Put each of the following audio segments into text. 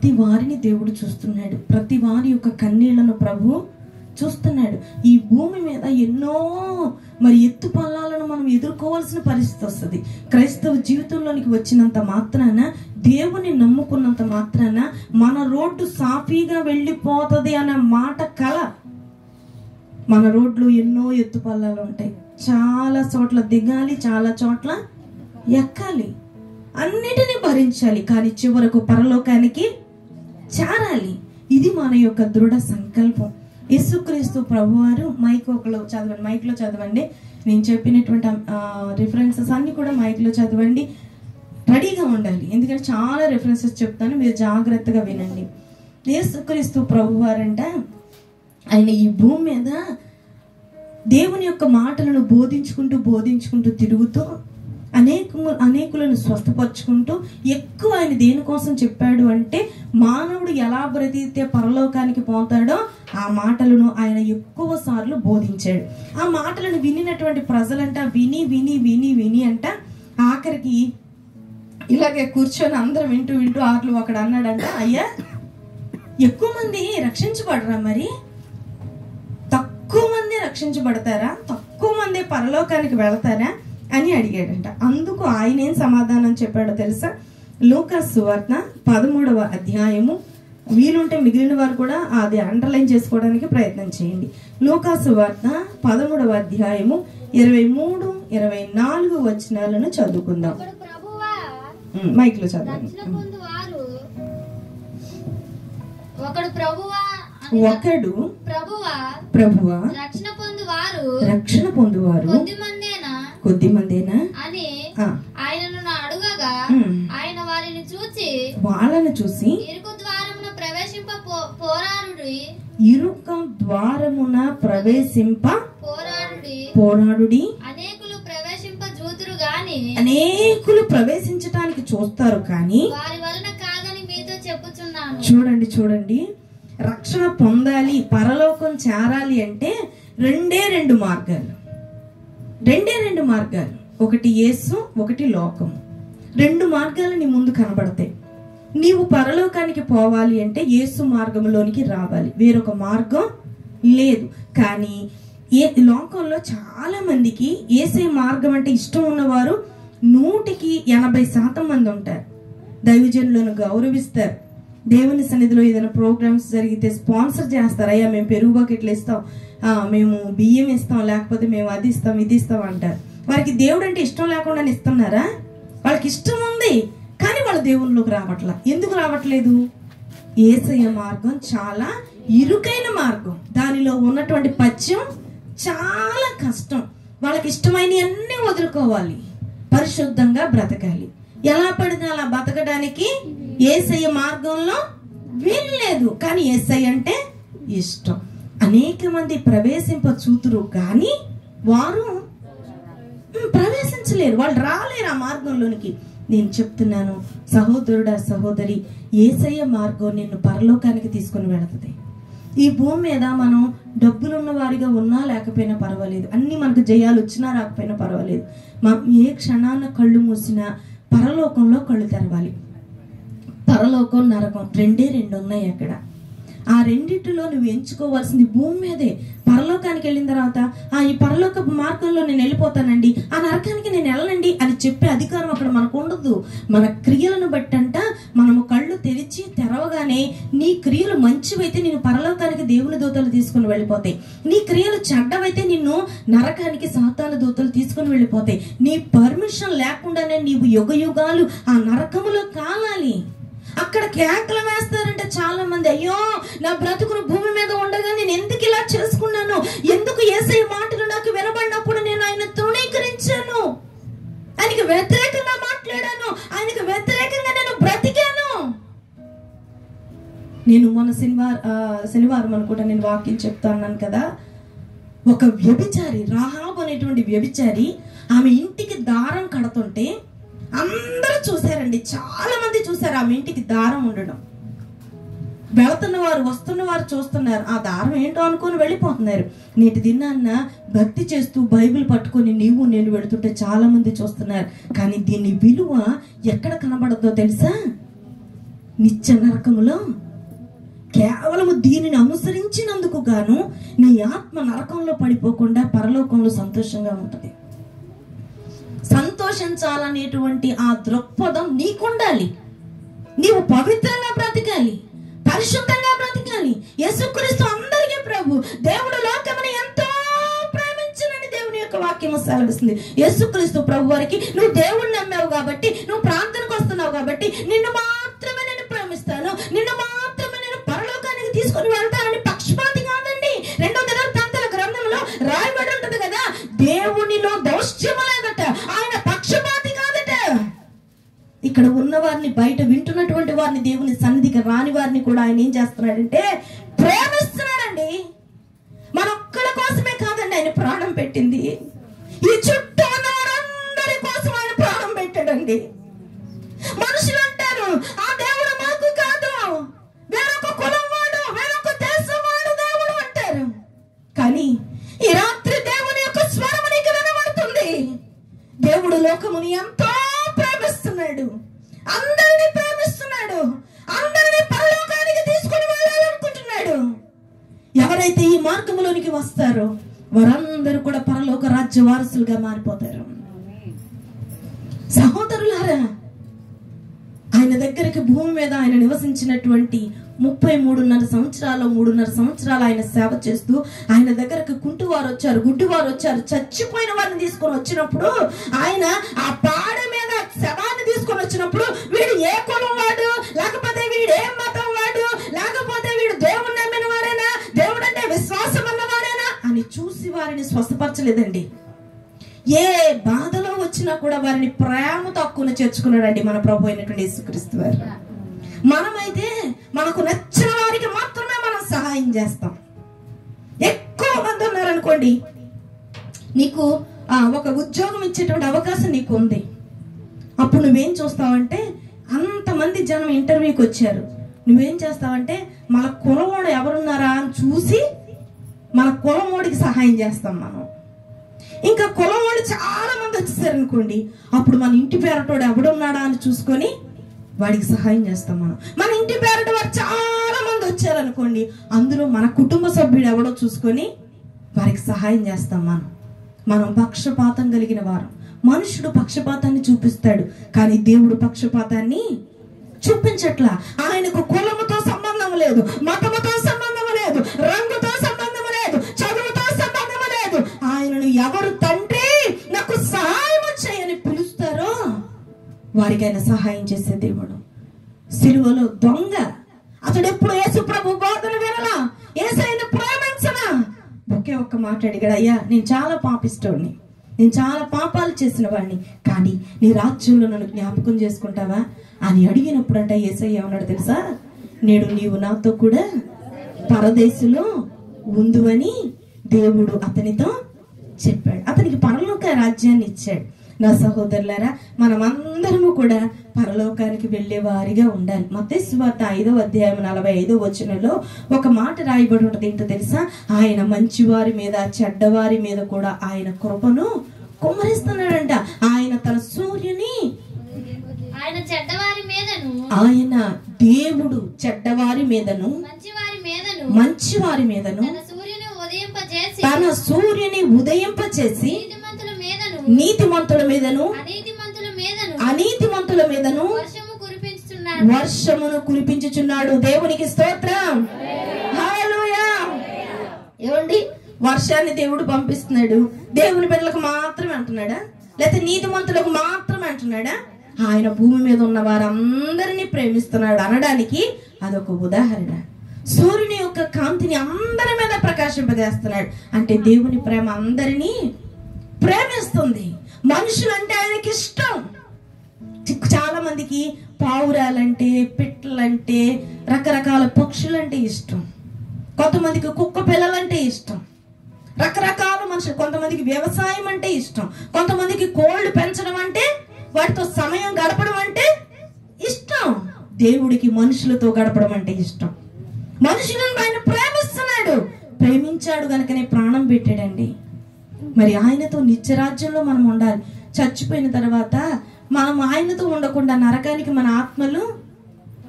ప్రతి వారిని దేవుడు చూస్తున్నాడు. ప్రతి వారి యొక్క కన్నీళ్లను ప్రభు చూస్తున్నాడు. ఈ భూమి మీద ఎన్నో మరి ఎత్తు పల్లాలను మనం ఎదుర్కోవాల్సిన పరిస్థితి వస్తుంది. క్రైస్తవ జీవితంలోనికి వచ్చినంత మాత్రాన, దేవుని నమ్ముకున్నంత మాత్రాన మన రోడ్డు సాఫీగా వెళ్ళిపోతుంది అనే మాట కల. మన రోడ్లు ఎన్నో ఎత్తు పల్లాలు ఉంటాయి. చాలా చోట్ల దిగాలి, చాలా చోట్ల ఎక్కాలి, అన్నిటినీ భరించాలి. కానీ చివరకు పరలోకానికి చేరాలి. ఇది మన యొక్క దృఢ సంకల్పం. యేసుక్రీస్తు ప్రభువారు మైక్లో చదవండి. నేను చెప్పినటువంటి రిఫరెన్సెస్ అన్ని కూడా మైక్లో చదవండి. రెడీగా ఉండాలి, ఎందుకంటే చాలా రిఫరెన్సెస్ చెప్తాను, మీరు జాగ్రత్తగా వినండి. యేసుక్రీస్తు ప్రభువారంట ఆయన ఈ భూమి మీద దేవుని యొక్క మాటలను బోధించుకుంటూ తిరుగుతూ అనేకులను స్వస్థపరుచుకుంటూ ఎక్కువ ఆయన దేనికోసం చెప్పాడు అంటే, మానవుడు ఎలా బ్రతికితే పరలోకానికి పోతాడో ఆ మాటలను ఆయన ఎక్కువ సార్లు బోధించాడు. ఆ మాటలను వినినటువంటి ప్రజలంట విని విని విని విని అంట ఆఖరికి ఇలాగే కూర్చొని అందరం వింటూ ఆటలు అక్కడ అన్నాడంట, అయ్యా ఎక్కువ మంది రక్షించబడరా, మరి తక్కువ మంది రక్షించబడతారా, తక్కువ మంది పరలోకానికి వెళతారా అని అడిగాడంట. అందుకు ఆయన ఏం సమాధానం చెప్పాడో తెలుసా? లూకాసు సువార్త 13వ అధ్యాయము, వీలుంటే మిగిలిన వారు కూడా అది అండర్లైన్ చేసుకోవడానికి ప్రయత్నం చేయండి. లూకాసు సువార్త 13వ అధ్యాయము 23, 24 వచనాలను చదువుకుందాం. మైక్ లో చదవండి. ఒకడు ప్రభువా రక్షణ పొందువారు కొద్దిమందేనా అని ఆయనను అడుగగా, ఆయన వాళ్ళని చూసి ఇరుకు ద్వారమున ప్రవేశింప పోరాడుడి అనేకులు ప్రవేశించటానికి చూస్తారు కానీ వారి వలన కాదని మీతో చెప్పుచున్నాను. చూడండి, రక్షణ పొందాలి, పరలోకం చేరాలి అంటే రెండు మార్గాలు. ఒకటి యేసు, ఒకటి లోకం. 2 మార్గాలు నీ ముందు కనబడతాయి. నీవు పరలోకానికి పోవాలి అంటే యేసు మార్గంలోనికి రావాలి, వేరొక మార్గం లేదు. కానీ లోకంలో చాలా మందికి యేసే మార్గం అంటే ఇష్టం ఉన్నవారు 100% మంది ఉంటారు. దైవజనులను గౌరవిస్తారు, దేవుని సన్నిధిలో ఏదైనా ప్రోగ్రామ్స్ జరిగితే స్పాన్సర్ చేస్తారు. అయ్యా మేము పెరుగు బకెట్లు ఇస్తాం, మేము బియ్యం ఇస్తాం, లేకపోతే మేము అది ఇస్తాం ఇది ఇస్తాం అంటారు. వారికి దేవుడు అంటే ఇష్టం లేకుండా ఇస్తున్నారా? వాళ్ళకి ఇష్టం ఉంది, కానీ వాళ్ళు దేవుళ్ళలోకి రావట్లా. ఎందుకు రావట్లేదు? యేసయ్య మార్గం చాలా ఇరుకైన మార్గం, దానిలో ఉన్నటువంటి పథ్యం చాలా కష్టం. వాళ్ళకి ఇష్టమైన అన్ని వదులుకోవాలి, పరిశుద్ధంగా బ్రతకాలి. ఎలా పడితే అలా బతకడానికి యేసయ్య మార్గంలో వీల్లేదు. కానీ యేసయ్య అంటే ఇష్టం. అనేక మంది ప్రవేశింపచూతురు కానీ వారు ప్రవేశించలేరు, వాళ్ళు రాలేరు ఆ మార్గంలోనికి. నేను చెప్తున్నాను సహోదరుడా సహోదరి, యేసయ్య మార్గం నిన్ను పరలోకానికి తీసుకుని వెళుతుంది. ఈ భూమి మీద మనం డబ్బులున్న వారిగా ఉన్నా లేకపోయినా పర్వాలేదు, అన్ని మనకు జయాలు వచ్చినా రాకపోయినా పర్వాలేదు. మనం ఏ క్షణాన కళ్ళు మూసినా పరలోకంలో కళ్ళు తెరవాలి. పరలోకం నరకం రెండు ఉన్నాయి అక్కడ. ఆ రెండిటిలో నువ్వు ఎంచుకోవాల్సింది భూమి మీదే. పరలోకానికి వెళ్ళిన తర్వాత ఈ పరలోకపు మార్గంలో నేను వెళ్ళిపోతానండి, ఆ నరకానికి నేను వెళ్ళనండి అని చెప్పే అధికారం అక్కడ మనకు ఉండదు. మన క్రియలను బట్టంట మనము కళ్ళు తెరవగానే నీ క్రియలు మంచివైతే నిన్ను పరలోకానికి దేవుని దూతలు తీసుకుని వెళ్ళిపోతాయి, నీ క్రియలు చెడ్డవైతే నిన్ను నరకానికి సాతాను దూతలు తీసుకుని వెళ్ళిపోతాయి. నీ పర్మిషన్ లేకుండానే నీవు యుగాలు ఆ నరకములో కాలాలి. అక్కడ కేకలు వేస్తారంటే చాలా మంది, అయ్యో నా బ్రతుకును భూమి మీద ఉండగా నేను ఎందుకు ఇలా చేసుకున్నాను, ఎందుకు యేసయ్య మాటలు నాకు వినబడినప్పుడు నేను ఆయన తృణీకరించాను, ఆయనకి వ్యతిరేకంగా మాట్లాడాను, ఆయనకి వ్యతిరేకంగా నేను బ్రతికాను. నేను మొన్న శనివారం అనుకుంటా నేను వాక్యం చెప్తాను కదా, ఒక వ్యభిచారి, రాహాబు అనేటువంటి వ్యభిచారి, ఆమె ఇంటికి దారం కడుతుంటే అందరూ చూశారండి, చాలా మంది చూశారు ఆమె ఇంటికి దారం ఉండడం. వెళుతున్న వారు వస్తున్న వారు చూస్తున్నారు, ఆ దారం ఏంటో అనుకొని వెళ్ళిపోతున్నారు. నేటి దినాన్న భక్తి చేస్తూ బైబిల్ పట్టుకొని నీవు నేను వెళుతుంటే చాలా మంది చూస్తున్నారు. కానీ దీని విలువ ఎక్కడ కనబడదో తెలుసా? నిత్య నరకములో కేవలము దీనిని అనుసరించినందుకు గాను నీ ఆత్మ నరకంలో పడిపోకుండా పరలోకంలో సంతోషంగా ఉంటుంది. సంతోషించాలనేటువంటి ఆ దృక్పథం నీకుండాలి. నీవు పవిత్రంగా బ్రతకాలి, పరిశుద్ధంగా బ్రతకాలి. యేసుక్రీస్తు అందరికీ ప్రభు. దేవుడు లోకమును ఎంతో ప్రేమించునని దేవుని యొక్క వాక్యం సెలవిస్తుంది. యేసుక్రీస్తు ప్రభు వారికి నువ్వు దేవుణ్ణి నమ్మావు కాబట్టి, నువ్వు ప్రార్థనకు వస్తున్నావు కాబట్టి, నిన్ను మాత్రమే నేను ప్రేమిస్తాను, నిన్ను మాత్రమే నేను పరలోకానికి తీసుకొని వెళ్తానని పక్షపాతి కాదండి. 2 దినవృత్తాంతాల గ్రంథంలో రాయబడి ఉంటది కదా, దేవునిలో దౌష్ట్యము లేదట, ఆయన పక్షపాతి కాదట. ఇక్కడ ఉన్న వారిని, బయట వింటున్నటువంటి వారిని, దేవుని సన్నిధికి రాని వారిని కూడా ఆయన ఏం చేస్తున్నాడంటే ప్రేమిస్తున్నాడండి. మనొక్కల కోసమే కాదండి ఆయన ప్రాణం పెట్టింది, ఈ చుట్టూ ఉన్న వారందరి కోసం ఆయన ప్రాణం పెట్టాడండి. మనుషులు అంటారు ఆ దేవుడు మాకు కాదు, వేరొక కులం వాడు, వేరొక దేశం వాడు దేవుడు అంటారు. కానీ ఈ రాత్రి దేవుని యొక్క స్వరం నీకు వినబడుతుంది. దేవుడు లోకముని ఎంతో ప్రేమిస్తున్నాడు, అందరినీ ప్రేమిస్తున్నాడు, అందరినీ పరలోకానికి తీసుకుని వెళ్ళాలనుకుంటున్నాడు. ఎవరైతే ఈ మార్గంలోనికి వస్తారో వారందరూ కూడా పరలోక రాజ్య వారసులుగా మారిపోతారు. సహోదరులారా, ఆయన దగ్గరికి భూమి మీద ఆయన నివసించినటువంటి 33.5 సంవత్సరాలు 3.5 సంవత్సరాలు ఆయన సేవ చేస్తూ ఆయన దగ్గరకు కుంటివారు వచ్చారు, గుడ్డివారు వచ్చారు, చచ్చిపోయిన వారిని తీసుకొని వచ్చినప్పుడు, ఆయన ఆ పాడ మీద శవాన్ని తీసుకొని వచ్చినప్పుడు, వీడు ఏ కులం వాడు, లేకపోతే వీడు ఏ మతం వాడు, లేకపోతే వీడు దేవుడు నమ్మిన వాడేనా, దేవుడు అంటే విశ్వాసం అన్నవాడేనా అని చూసి వారిని స్వస్థపరచలేదండి. ఏ బాధలో వచ్చినా కూడా వారిని ప్రేమతో హక్కును చేర్చుకున్నాడండి మన ప్రభు అయినటువంటి యేసుక్రీస్తు వారు. మనమైతే మనకు నచ్చిన వారికి మాత్రమే మనం సహాయం చేస్తాం. ఎక్కువ మంది ఉన్నారనుకోండి, నీకు ఒక ఉద్యోగం ఇచ్చేటువంటి అవకాశం నీకు ఉంది. అప్పుడు నువ్వేం చూస్తావంటే, అంతమంది జనం ఇంటర్వ్యూకి వచ్చారు, నువ్వేం చేస్తావంటే మన కులమోడు ఎవరున్నారా అని చూసి మన కులమోడికి సహాయం చేస్తాం మనం. ఇంకా కులం వాళ్ళు చాలా మంది వచ్చేసారు అనుకోండి, అప్పుడు మన ఇంటి పేరటోడు ఎవడున్నాడా అని చూసుకొని వాడికి సహాయం చేస్తాం మనం. మన ఇంటి పేరట వాడు చాలా మంది వచ్చారనుకోండి, అందులో మన కుటుంబ సభ్యుడు ఎవడో చూసుకొని వారికి సహాయం చేస్తాం మనం పక్షపాతం కలిగిన వారు. మనుషుడు పక్షపాతాన్ని చూపిస్తాడు, కానీ దేవుడు పక్షపాతాన్ని చూపించట్లా. ఆయనకు కులముతో సంబంధం లేదు, మతముతో సంబంధం లేదు, రంగుతో సంబంధం లేదు, చదువుతో సంబంధం లేదు. ఆయనను ఎవరు తండ్రి నాకు సహాయం చేయని పిలుస్తారో వారికి ఆయన సహాయం చేసే దేవుడు. సిలువలో దొంగ అతడు ఎప్పుడు యేసు ప్రభు బోధన వినలా, యేసయ్యను ప్రేమించనా, ఒకే ఒక్క మాట అడిగాడు, అయ్యా నేను చాలా పాపిస్తోడిని, నేను చాలా పాపాలు చేసిన వాడిని, కానీ నీ రాజ్యంలో నన్ను జ్ఞాపకం చేసుకుంటావా అని అడిగినప్పుడు అంటే యేసయ్య ఏమన్నాడు తెలుసా, నేడు నీవు నాతో కూడా పరదేశంలో ఉందువని దేవుడు అతనితో చెప్పాడు. అతనికి పరలోక రాజ్యాన్ని ఇచ్చాడు. నా సహోదరులారా, మనమందరము కూడా పరలోకానికి వెళ్లే వారిగా ఉండాలి. మత్తయి సువార్త 5వ అధ్యాయం 45వ వచనంలో ఒక మాట రాయబడి ఉంటుంది. ఏంటో తెలుసా, ఆయన మంచివారి మీద చెడ్డవారి మీద కూడా ఆయన కృపను కుమ్మరిస్తున్నాడంట. ఆయన తన సూర్యుని, ఆయన చెడ్డవారి మీదను, ఆయన దేవుడు చెడ్డవారి మీదను మంచివారి మీదను తన సూర్యుని ఉదయింపచేసి నీతిమంతుల మీదను అనీతిమంతుల మీదను వర్షమును కురిపించుచున్నాడు. దేవునికి స్తోత్రం. హల్లెలూయా. ఏమండి, వర్షాన్ని దేవుడు పంపిస్తున్నాడు. దేవుని బిడ్డలకు మాత్రమే అంటున్నాడా, లేకపోతే నీతిమంతులకు మాత్రమే అంటున్నాడా? ఆయన భూమి మీద ఉన్న వారందరినీ ప్రేమిస్తున్నాడు అనడానికి అదొక ఉదాహరణ. సూర్యుని యొక్క కాంతిని అందరి మీద ప్రకాశింపజేస్తున్నాడు అంటే దేవుని ప్రేమ అందరినీ ప్రేమిస్తుంది. మనుషులంటే ఆయనకి ఇష్టం. చాలా మందికి పావురాలంటే, పిట్టలంటే, రకరకాల పక్షులంటే ఇష్టం. కొంతమందికి కుక్క పిల్లలంటే ఇష్టం. రకరకాల మనుషులు, కొంతమందికి వ్యవసాయం అంటే ఇష్టం, కొంతమందికి కోళ్లు పెంచడం అంటే, వాటితో సమయం గడపడం అంటే ఇష్టం. దేవుడికి మనుషులతో గడపడం అంటే ఇష్టం. మనుషులను ఆయన ప్రేమిస్తున్నాడు. ప్రేమించాడు గనుకనే ప్రాణం పెట్టాడండి. మరి ఆయనతో నిత్యరాజ్యంలో మనం ఉండాలి. చచ్చిపోయిన తర్వాత మనం ఆయనతో ఉండకుండా నరకానికి మన ఆత్మలు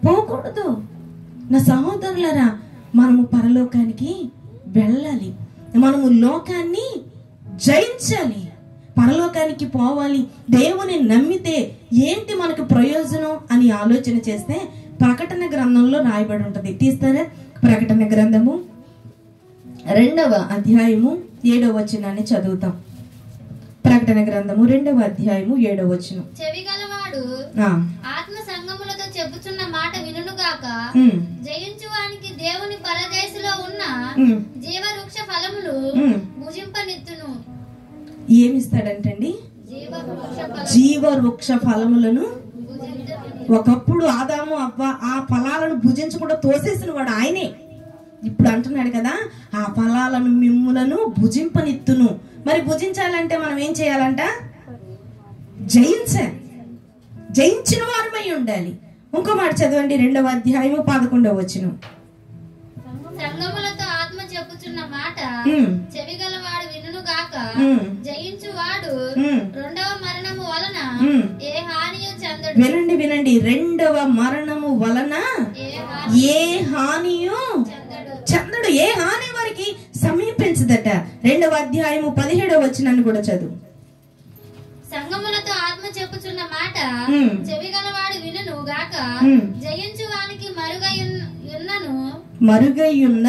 పోకూడదు. నా సహోదరులరా, మనము పరలోకానికి వెళ్ళాలి. మనము లోకాన్ని జయించాలి. పరలోకానికి పోవాలి. దేవుని నమ్మితే ఏంటి మనకు ప్రయోజనం అని ఆలోచన చేస్తే ప్రకటన గ్రంథంలో రాయబడి ఉంటుంది. తీస్తారా? ప్రకటన గ్రంథము 2వ అధ్యాయము 7వ వచనాన్ని చదువుతాం. ప్రకటన గ్రంథము 2వ అధ్యాయము 7వ వచనం. చెవిగలవాడు ఆత్మ సంగములతో చెప్పుచున్న మాట వినుగాక. జయించువానికి దేవుని పరదేశంలో ఉన్న జీవవృక్ష ఫలములు భుజింపనిత్తును. ఏమిస్తాడంటండి? జీవవృక్ష ఫలములను. ఒకప్పుడు ఆదాము అవ్వ ఆ ఫలాలను భుజించకుండా తోసేసిన వాడు ఆయనే. ఇప్పుడు అంటున్నాడు కదా, ఆ ఫలాలను మిమ్ములను భుజింపనిత్తును. మరి భుజించాలంటే మనం ఏం చేయాలంట? జయించాలి. జయించిన వారమై ఉండాలి. ఇంకో మాట చదవండి, 2వ అధ్యాయము 11వ వచనం. సంగములతో ఆత్మ చెప్పుచున్న మాట చెవిగలవాడు వినుగాక. జయించువాడు రెండవ మరణము వలన ఏ హానియు చెందడు. వినండి వినండి, రెండవ మరణము వలన ఏ హానియు చెందడు. ఏ హాని వారికి సమీపించదట. 2వ అధ్యాయము 17వ వచనాన్ని కూడా చదువు. సంగములతో ఆత్మ చెప్పుచున్న మాట చెవిగలవాడు వినును గాక. జయించు వానికి మరుగైయున్న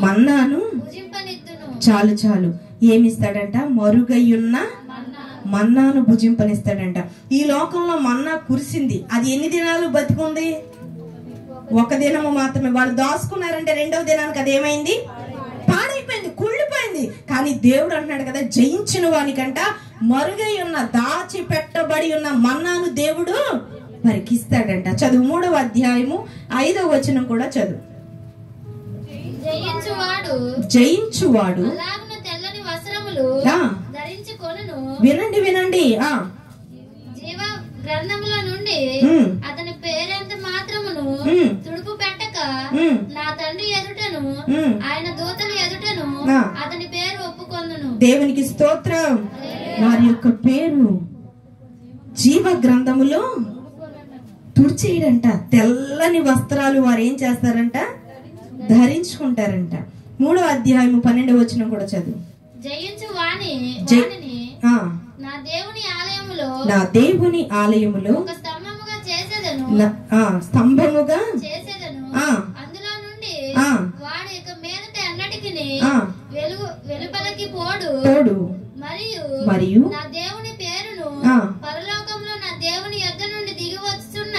మన్నాను భుజింపనిత్తును. చాలు చాలు. ఏమిస్తాడంట? మరుగైయున్న మన్నాను భుజింపనిస్తాడంట. ఈ లోకంలో మన్నా కురిసింది. అది ఎన్ని దినాలు బతికుంది? ఒక దినము మాత్రమే. వాళ్ళు దాచుకున్నారంటే 2వ దినానికి అది ఏమైంది? పాడైపోయింది, కుళ్ళిపోయింది. కానీ దేవుడు అంటున్నాడు కదా, జయించిన వానికంట మరుగై ఉన్న, దాచి పెట్టబడి ఉన్న మన్నాను దేవుడు పరికిస్తాడంట. చదువు 3వ అధ్యాయము 5వ వచనం కూడా చదువు. జయించువాడు తెల్లని వస్త్రములు ధరించుకొనును. వినండి వినండి, జీవ గ్రంథముల నుండి అతని పేరెంత మాత్రమును తుడుపు పెట్టక నా తండ్రి ఎదుటను ఆయన దూతల ఎదుటను అతని పేరు ఒప్పుకొందును. దేవునికి స్తోత్రం. వారి యొక్క పేరు జీవ గ్రంథములో తుడిచేయడంట. తెల్లని వస్త్రాలు వారు ఏం చేస్తారంట? ధరించుకుంటారంట. 3వ అధ్యాయము 12వ వచనం కూడా చదువు. జయించు వాణి నా దేవుని ఆలయములో ఒక స్తంభముగా చేసేదను. అందులో నుండి వాడు ఇక మీదట ఎన్నటికి వెలుపలకి పోడు. మరియు నా దేవుని పేరును పరలోకంలో నా దేవుని యొద్ద నుండి దిగి వస్తున్న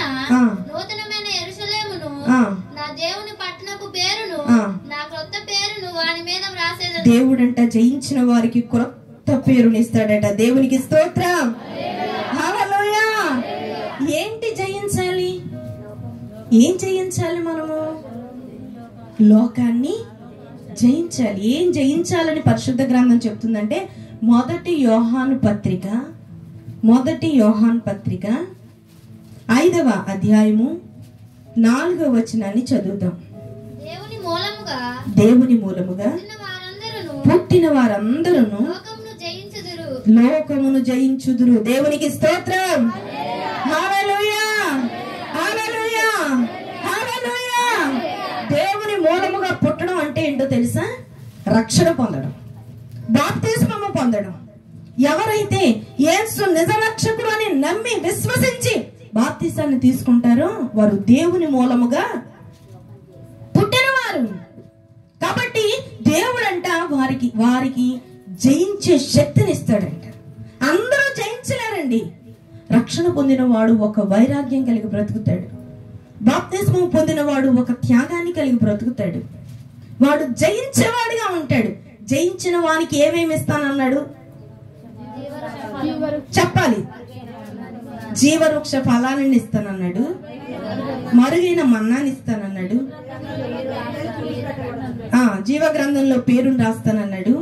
నూతనమైన యెరూషలేమును నా దేవుని పట్టణపు పేరును నా క్రొత్త పేరును వాని మీద వ్రాసేదను. దేవుడంట జయించిన వారికి క్రొత్త పేరునిస్తాడట. దేవునికి స్తోత్రం. హల్లెలూయా. ఏంటి జయించాలి? ఏం జయించాలి? మనము లోకాన్ని జయించాలి. ఏం జయించాలని పరిశుద్ధ గ్రంథం చెప్తుందంటే, మొదటి యోహాను పత్రిక 5వ అధ్యాయము 4వ వచనాన్ని చదువుతాం. దేవుని మూలముగా పుట్టిన వారందరూ లోకమును జయించుదురు. దేవునికి స్తోత్రం. హల్లెలూయా, హల్లెలూయా, హల్లెలూయా. దేవుని మూలముగా పుట్టడం అంటే ఏంటో తెలుసా? రక్షణ పొందడం, బాప్తిస్మము పొందడం. ఎవరైతే యేసు నిజ రక్షకుడు అని నమ్మి విశ్వసించి బాప్తిసాన్ని తీసుకుంటారో వారు దేవుని మూలముగా పుట్టినవారు. కాబట్టి దేవుడంట వారికి జయించే శక్తిని ఇస్తాడంట. అందరూ జయించలేరండి. రక్షణ పొందిన వాడు ఒక వైరాగ్యం కలిగి బ్రతుకుతాడు. బాప్తిస్మం పొందిన వాడు ఒక త్యాగాన్ని కలిగి బ్రతుకుతాడు. వాడు జయించేవాడిగా ఉంటాడు. జయించిన వానికి ఏమేమి ఇస్తానన్నాడు? చెప్పాలి. జీవవృక్ష ఫలాన్ని ఇస్తానన్నాడు, మరుగైన మన్నాన్ని ఇస్తానన్నాడు, జీవ గ్రంథంలో పేరును రాస్తానన్నాడు,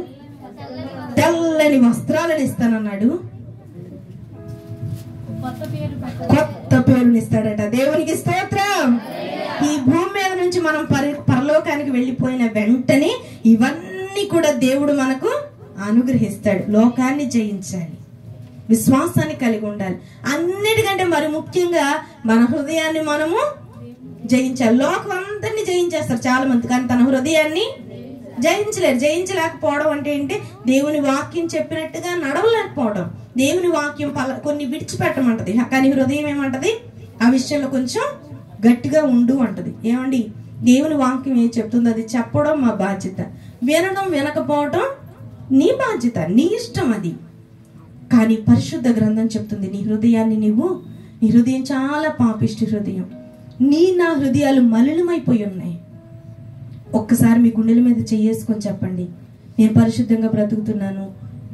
తెల్లని వస్త్రాలను ఇస్తానన్నాడు, కొత్త పేరుని ఇస్తాడట. దేవునికి స్తోత్రం. ఈ భూమి మీద నుంచి మనం పరలోకానికి వెళ్ళిపోయిన వెంటనే ఇవన్నీ కూడా దేవుడు మనకు అనుగ్రహిస్తాడు. లోకాన్ని జయించాలి. విశ్వాసాన్ని కలిగి ఉండాలి. అన్నిటికంటే మరి ముఖ్యంగా మన హృదయాన్ని మనము జయించాలి. లోకం అందరినీ జయించేస్తారు చాలా మంది, కానీ తన హృదయాన్ని జయించలేరు. జయించలేకపోవడం అంటే ఏంటి? దేవుని వాక్యం చెప్పినట్టుగా నడవలేకపోవడం. దేవుని వాక్యం కొన్ని విడిచిపెట్టమంటది, కానీ హృదయం ఏమంటది? ఆ విషయంలో కొంచెం గట్టిగా ఉండు అంటది. ఏమండి, దేవుని వాక్యం ఏం చెప్తుందో అది చెప్పడం మా బాధ్యత, వినడం వినకపోవడం నీ బాధ్యత, నీ ఇష్టం అది. కానీ పరిశుద్ధ గ్రంథం చెప్తుంది నీ హృదయాన్ని నీ హృదయం చాలా పాపిష్టి హృదయం, నా హృదయాలు మలినమైపోయి ఉన్నాయి. ఒక్కసారి మీ గుండెల మీద చేసుకొని చెప్పండి, నేను పరిశుద్ధంగా బ్రతుకుతున్నాను,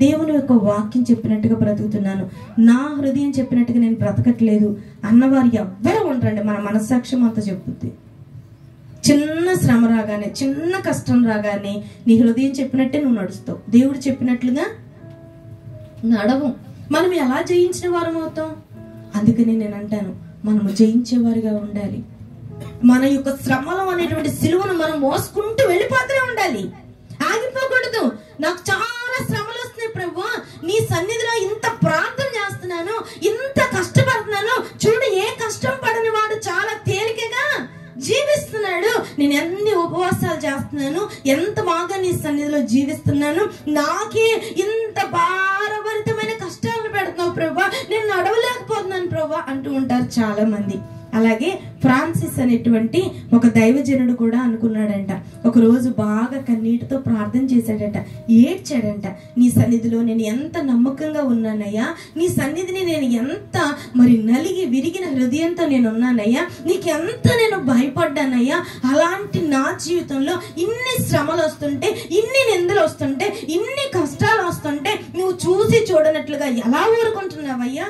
దేవుని యొక్క వాక్యం చెప్పినట్టుగా బ్రతుకుతున్నాను, నా హృదయం చెప్పినట్టుగా నేను బ్రతకట్లేదు అన్నవారు ఎవ్వరూ ఉండరండి. మన మనస్సాక్ష్యం అంతా చెప్పుద్ది. చిన్న శ్రమ రాగానే, చిన్న కష్టం రాగానే నీ హృదయం చెప్పినట్టే నువ్వు నడుస్తావు, దేవుడు చెప్పినట్లుగా నడవు. మనం ఎలా జయించిన వారం అవుతాం? అందుకని నేను అంటాను, మనము జయించేవారిగా ఉండాలి. మన యొక్క శ్రమలు అనేటువంటి సిలువను మనం మోసుకుంటూ వెళ్ళిపోతూనే ఉండాలి, ఆగిపోకూడదు. నాకు చాలా శ్రమలు వస్తున్నాయి ప్రభువా, నీ సన్నిధిలో ఇంత ప్రార్థన చేస్తున్నాను, ఇంత కష్టపడుతున్నాను, చూడు ఏ కష్టం పడని వాడు చాలా తేలికగా జీవిస్తున్నాడు, నేను ఎన్ని ఉపవాసాలు చేస్తున్నాను, ఎంత బాగా నీ సన్నిధిలో జీవిస్తున్నాను, నాకే ఇంత భారభరితమైన కష్టాలను పెడుతున్నావు ప్రభా, నేను నడవలేకపోతున్నాను ప్రభా అంటూ ఉంటారు చాలా మంది. అలాగే ఫ్రాన్సిస్ అనేటువంటి ఒక దైవజనుడు కూడా అనుకున్నాడంట, ఒక రోజు బాగా కన్నీటితో ప్రార్థన చేశాడట, ఏడ్చాడంట. నీ సన్నిధిలో నేను ఎంత నమ్మకంగా ఉన్నానయ్యా, నీ సన్నిధిని నేను ఎంత నలిగి విరిగిన హృదయంతో నేను ఉన్నానయ్యా, నీకెంత నేను భయపడ్డానయ్యా, అలాంటి నా జీవితంలో ఇన్ని శ్రమలు వస్తుంటే, ఇన్ని నిందలు వస్తుంటే, ఇన్ని కష్టాలు వస్తుంటే నువ్వు చూసి చూడనట్లుగా ఎలా ఊరుకుంటున్నావయ్యా,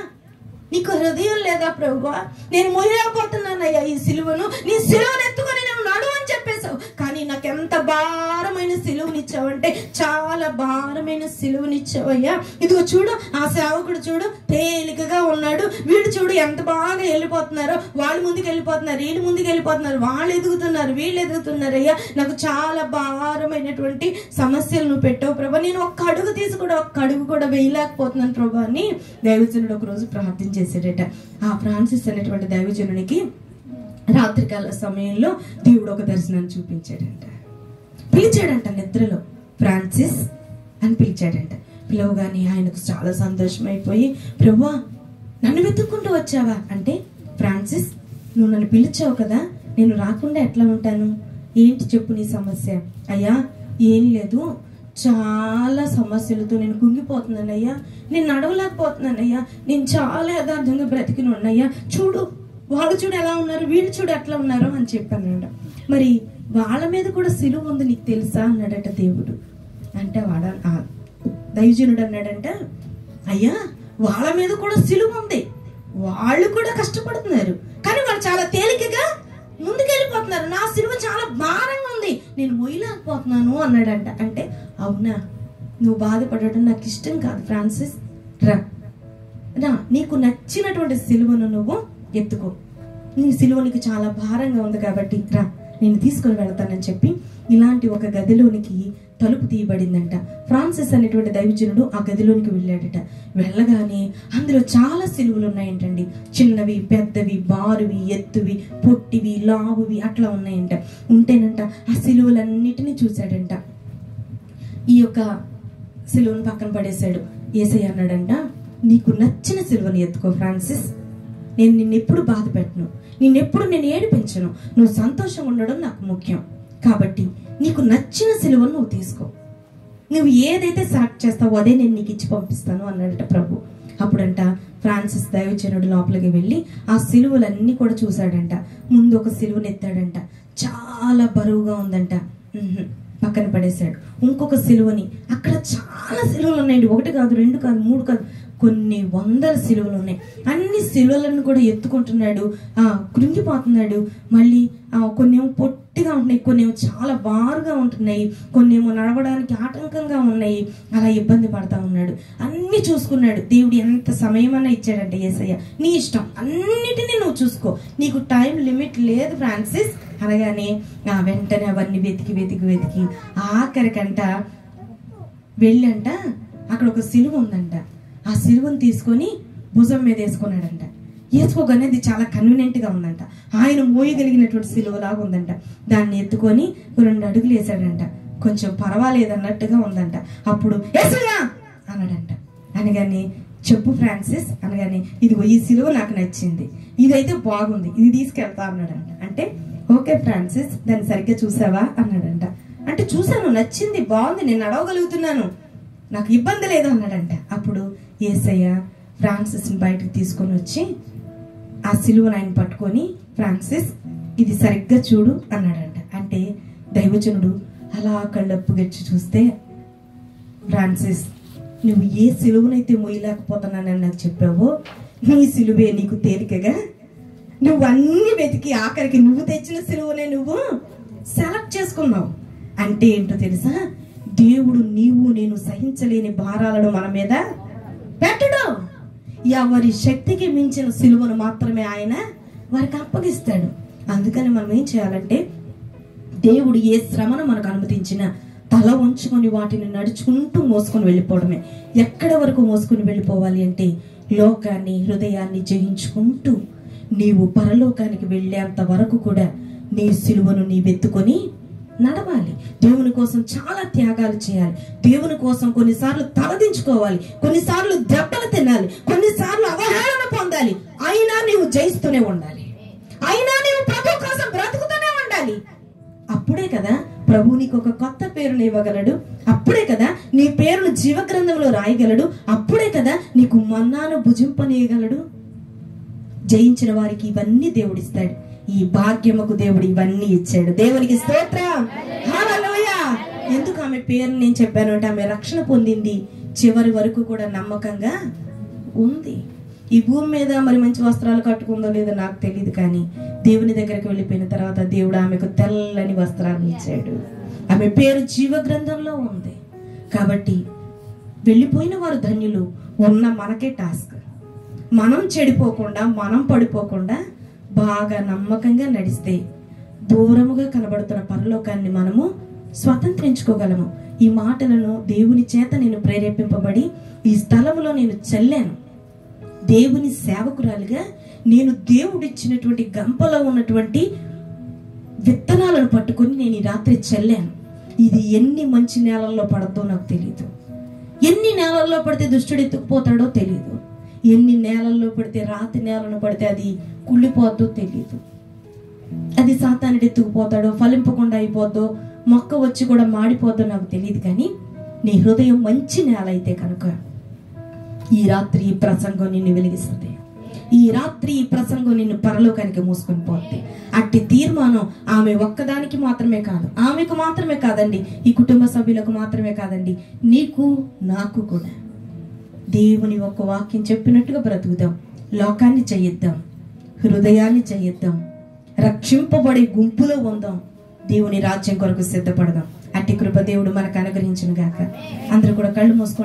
నీకు హృదయం లేదా ప్రభువా, నేను మోయలేకపోతున్నానయ్యా ఈ సిలువను, నీ సిలువను ఎత్తుకొని నేను నడు అని చెప్పేశావు, కానీ నాకు ఎంత భారమైన సిలువనిచ్చావంటే చాలా భారమైన సిలువనిచ్చావయ్యా. ఇదిగో చూడు, ఆ సేవకుడు చూడు తేలికగా ఉన్నాడు, వీడు చూడు ఎంత బాగా వెళ్ళిపోతున్నారో, వాళ్ళు ముందుకు వెళ్ళిపోతున్నారు, వీళ్ళు ముందుకు వెళ్ళిపోతున్నారు, వాళ్ళు ఎదుగుతున్నారు, వీళ్ళు ఎదుగుతున్నారయ్యా, నాకు చాలా భారమైనటువంటి సమస్యలు నువ్వు పెట్టావు ప్రభా, నేను ఒక్క అడుగు కూడా వేయలేకపోతున్నాను ప్రభా అని దైవజనుడు ఒక రోజు ప్రార్థన చేశాడట. ఆ ఫ్రాన్సిస్ అనేటువంటి దైవజనునికి రాత్రికాల సమయంలో దేవుడు ఒక దర్శనాన్ని చూపించాడంట, పిలిచాడంట నిద్రలో, ఫ్రాన్సిస్ అని పిలిచాడంట. పిలవగానే ఆయనకు చాలా సంతోషం అయిపోయి, ప్రభువా నన్ను వెతుక్కుంటూ వచ్చావా అంటే, ఫ్రాన్సిస్ నువ్వు నన్ను పిలిచావు కదా, నేను రాకుండా ఎట్లా ఉంటాను, ఏంటి చెప్పు నీ సమస్య? అయ్యా ఏం లేదు, చాలా సమస్యలతో నేను కుంగిపోతున్నానయ్యా, నేను నడవలేకపోతున్నానయ్యా, నేను చాలా యథార్థంగా బ్రతికిన ఉన్నాయ్యా, చూడు వాళ్ళు చూడు ఎలా ఉన్నారు, వీళ్ళు చూడు ఎట్లా ఉన్నారు అని చెప్పానంట. మరి వాళ్ళ మీద కూడా సిలువ ఉంది నీకు తెలుసా అన్నాడట దేవుడు. అంటే దైవజనుడు అన్నాడంట, అయ్యా వాళ్ళ మీద కూడా సిలువ ఉంది, వాళ్ళు కూడా కష్టపడుతున్నారు, కానీ వాళ్ళు చాలా తేలికగా ముందుకెళ్ళిపోతున్నారు, నా సిలువ చాలా భారంగా ఉంది, నేను మొయ్యలేకపోతున్నాను అన్నాడంట. అంటే అవునా, నువ్వు బాధపడటం నాకు ఇష్టం కాదు ఫ్రాన్సిస్, రా నీకు నచ్చినటువంటి సిలువను నువ్వు ఎత్తుకో, నీ సిలువ నీకు చాలా భారంగా ఉంది కాబట్టి రా నేను తీసుకొని వెళ్తానని చెప్పి ఇలాంటి ఒక గదిలోనికి తలుపు తీయబడిందంట. ఫ్రాన్సిస్ అనేటువంటి దైవజనుడు ఆ గదిలోనికి వెళ్ళాడట. వెళ్ళగానే అందులో చాలా సిలువలు ఉన్నాయంటండి, చిన్నవి, పెద్దవి, బారువి, ఎత్తువి, పొట్టివి, లావువి అట్లా ఉన్నాయంట. ఉంటేనంట ఆ సిలువలన్నిటినీ చూశాడంట. ఈ యొక్క సిలువను పక్కన పడేశాడు. యేసయ్య అన్నాడంట, నీకు నచ్చిన సిలువని ఎత్తుకో ఫ్రాన్సిస్, నేను నిన్నెప్పుడు బాధ పెట్టను, నిన్నెప్పుడు నేను ఏడిపించను, నువ్వు సంతోషంగా ఉండడం నాకు ముఖ్యం, కాబట్టి నీకు నచ్చిన సిలువను నువ్వు తీసుకో, నువ్వు ఏదైతే సెలెక్ట్ చేస్తావో అదే నేను నీకు ఇచ్చి పంపిస్తాను అన్నాడట ప్రభు. అప్పుడంట ఫ్రాన్సిస్ దైవజనుడు లోపలికి వెళ్ళి ఆ సిలువలన్నీ కూడా చూశాడంట. ముందు ఒక సిలువను ఎత్తాడంట, చాలా బరువుగా ఉందంట, పక్కన పడేశాడు. ఇంకొక సిలువని, అక్కడ చాలా సిలువలు ఉన్నాయండి, 1 కాదు 2 కాదు 3 కాదు, కొన్ని వందల సిలువలు ఉన్నాయి. అన్ని సిలువలను కూడా ఎత్తుకుంటున్నాడు, కృంగిపోతున్నాడు. మళ్ళీ కొన్నేమో పొట్టిగా ఉంటున్నాయి, కొన్నేమో చాలా బారుగా ఉంటున్నాయి, కొన్నేమో నడవడానికి ఆటంకంగా ఉన్నాయి, అలా ఇబ్బంది పడతా ఉన్నాడు. అన్ని చూసుకున్నాడు. దేవుడు ఎంత సమయం అన్నా ఇచ్చాడంటే, యేసయ్య నీ ఇష్టం, అన్నిటినీ నువ్వు చూసుకో, నీకు టైం లిమిట్ లేదు ఫ్రాన్సిస్ అనగానే వెంటనే అవన్నీ వెతికి ఆఖరికంట వెళ్ళంట అక్కడ ఒక సిలువ ఉందంట. ఆ సిలువను తీసుకొని భుజం మీద వేసుకున్నాడంట. వేసుకోగానే అది చాలా కన్వీనియంట్ గా ఉందంట. ఆయన మోయగలిగినటువంటి సిలువలాగా ఉందంట. దాన్ని ఎత్తుకొని 2 అడుగులు వేసాడంట. కొంచెం పర్వాలేదు అన్నట్టుగా ఉందంట. అప్పుడు యేసయ్యా అన్నాడంట. అనగానే చెప్పు ఫ్రాన్సిస్ అనగానే, ఇదిగో ఈ సిలువ నాకు నచ్చింది, ఇదైతే బాగుంది, ఇది తీసుకెళ్తా అన్నాడంట. అంటే ఓకే ఫ్రాన్సిస్, దాన్ని సరిగ్గా చూసావా అన్నాడంట. అంటే చూసాను, నచ్చింది, బాగుంది, నేను నడవగలుగుతున్నాను, నాకు ఇబ్బంది లేదు అన్నాడంట. అప్పుడు యేసయ్య ఫ్రాన్సిస్ని బయటకు తీసుకొని వచ్చి ఆ సిలువను ఆయన పట్టుకొని, ఫ్రాన్సిస్ ఇది సరిగ్గా చూడు అన్నాడంట. అంటే దైవజనుడు అలా కళ్ళప్పు గచ్చి చూస్తే, ఫ్రాన్సిస్ నువ్వు ఏ సిలువనైతే మోయలేకపోతున్నానని నాకు చెప్పావో, నీ సిలువే నీకు తేలికగా, నువ్వు అన్ని వెతికి ఆఖరికి నువ్వు తెచ్చిన సిలువనే నువ్వు సెలెక్ట్ చేసుకున్నావు. అంటే ఏంటో తెలుసా, దేవుడు నీవు నేను సహించలేని భారాలను మన మీద పెట్టడు. ఎవరి శక్తికి మించిన సిలువను మాత్రమే ఆయన వారికి అప్పగిస్తాడు. అందుకని మనం ఏం చేయాలంటే, దేవుడు ఏ శ్రమను మనకు అనుమతించిన తల ఉంచుకొని వాటిని నడుచుకుంటూ మోసుకొని వెళ్ళిపోవడమే. ఎక్కడ వరకు మోసుకొని వెళ్ళిపోవాలి అంటే, లోకాన్ని హృదయాన్ని జయించుకుంటూ నీవు పరలోకానికి వెళ్ళేంత వరకు కూడా నీ సిలువను నీవెత్తుకొని నడవాలి. దేవుని కోసం చాలా త్యాగాలు చేయాలి. దేవుని కోసం కొన్నిసార్లు తలదించుకోవాలి, కొన్నిసార్లు దెబ్బలు తినాలి, కొన్నిసార్లు అవహేళన పొందాలి. అయినా నీవు జయిస్తూనే ఉండాలి, అయినా నీవు ప్రభు కోసం బ్రతుకుతూనే ఉండాలి. అప్పుడే కదా ప్రభు నీకు ఒక కొత్త పేరును ఇవ్వగలడు. అప్పుడే కదా నీ పేరును జీవగ్రంథంలో రాయగలడు. అప్పుడే కదా నీకు మన్నాను భుజింపనీయగలడు. జయించిన వారికి ఇవన్నీ దేవుడిస్తాడు. ఈ భాగ్యముకు దేవుడు ఇవన్నీ ఇచ్చాడు. దేవునికి స్తోత్రం, హల్లెలూయా. ఎందుకు ఆమె పేరు నేను చెప్పాను అంటే, ఆమె రక్షణ పొందింది, చివరి వరకు కూడా నమ్మకంగా ఉంది. ఈ భూమి మీద మరి మంచి వస్త్రాలు కట్టుకుందో లేదో నాకు తెలియదు, కానీ దేవుని దగ్గరికి వెళ్ళిపోయిన తర్వాత దేవుడు ఆమెకు తెల్లని వస్త్రాలు ఇచ్చాడు. ఆమె పేరు జీవ గ్రంథంలో ఉంది. కాబట్టి వెళ్ళిపోయిన వారు ధన్యులు. ఉన్న మనకే టాస్క్, మనం చెడిపోకుండా, మనం పడిపోకుండా బాగా నమ్మకంగా నడిస్తే దూరముగా కనబడుతున్న పరలోకాన్ని మనము స్వతంత్రించుకోగలము. ఈ మాటలను దేవుని చేత నేను ప్రేరేపింపబడి ఈ స్థలములో నేను చల్లాను. దేవుని సేవకురాలిగా నేను దేవుడిచ్చినటువంటి గంపలో ఉన్నటువంటి విత్తనాలను పట్టుకొని నేను ఈ రాత్రి చల్లాను. ఇది ఎన్ని మంచి నేలల్లో పడద్దో నాకు తెలియదు, ఎన్ని నేలల్లో పడితే దుష్టుడు ఎత్తుకుపోతాడో తెలియదు, ఎన్ని నేలల్లో పడితే, రాతి నేలను పడితే అది కుళ్ళిపోద్దో తెలియదు, అది సాతానుడు ఎత్తుకుపోతాడో, ఫలింపకుండా అయిపోద్దో, మొక్క వచ్చి కూడా మాడిపోద్దో నాకు తెలియదు. కానీ నీ హృదయం మంచి నేల అయితే కనుక ఈ రాత్రి ఈ ప్రసంగం నిన్ను వెలిగిస్తుంది. ఈ రాత్రి ఈ ప్రసంగం నిన్ను పరలోకానికి మూసుకొని పోతుంది. అట్టి తీర్మానం ఆమె ఒక్కదానికి మాత్రమే కాదు, ఆమెకు మాత్రమే కాదండి, ఈ కుటుంబ సభ్యులకు మాత్రమే కాదండి, నీకు నాకు కూడా. దేవుని ఒక్క వాక్యం చెప్పినట్టుగా బ్రతుకుదాం, లోకాన్ని జయిద్దాం, హృదయాన్ని జయిద్దాం, రక్షింపబడే గుంపులో ఉందాం, దేవుని రాజ్యం కొరకు సిద్ధపడదాం. అట్టి కృప దేవుడు మనకు అనుగ్రహించును గాక. అందరూ కూడా కళ్ళు మూసుకోండి.